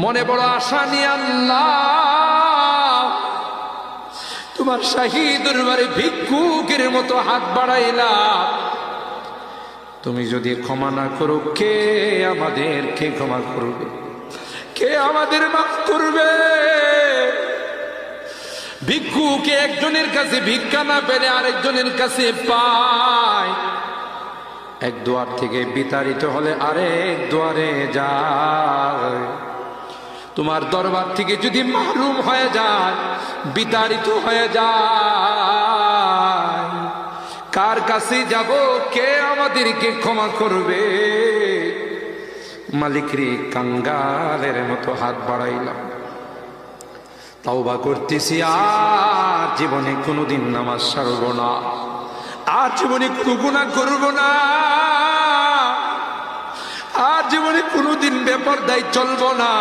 মনে বড় আশা নিয়ে আল্লাহ তোমার শাহী দরবারে ভিক্ষুকের মতো হাত বাড়াইলাম। তুমি যদি ক্ষমা না করো, কে আমাদেরকে ক্ষমা করবে? কে আমাদের মাফ করবে? ভিক্ষুকে একজনের কাছে ভিক্ষা না পেলে আরেকজনের কাছে পায়। এক দুয়ার থেকে বিতাড়িত হলে আরেক দুয়ারে যায়। তোমার দরবার থেকে যদি মাহরুম হয়ে যায়, বিতাড়িত হয়ে যায়, কার কাছে যাব? কে আমাদেরকে ক্ষমা করবে? মালিক রে, কাঙ্গালের মতো হাত বাড়াইলাম। তাওবা করতেছি, আর জীবনে কোনোদিন নামাজ ছাড়ব না, আর জীবনে কোনো গুনাহ করব না, আর জীবনে কোনোদিন বেপরদায় চলব না।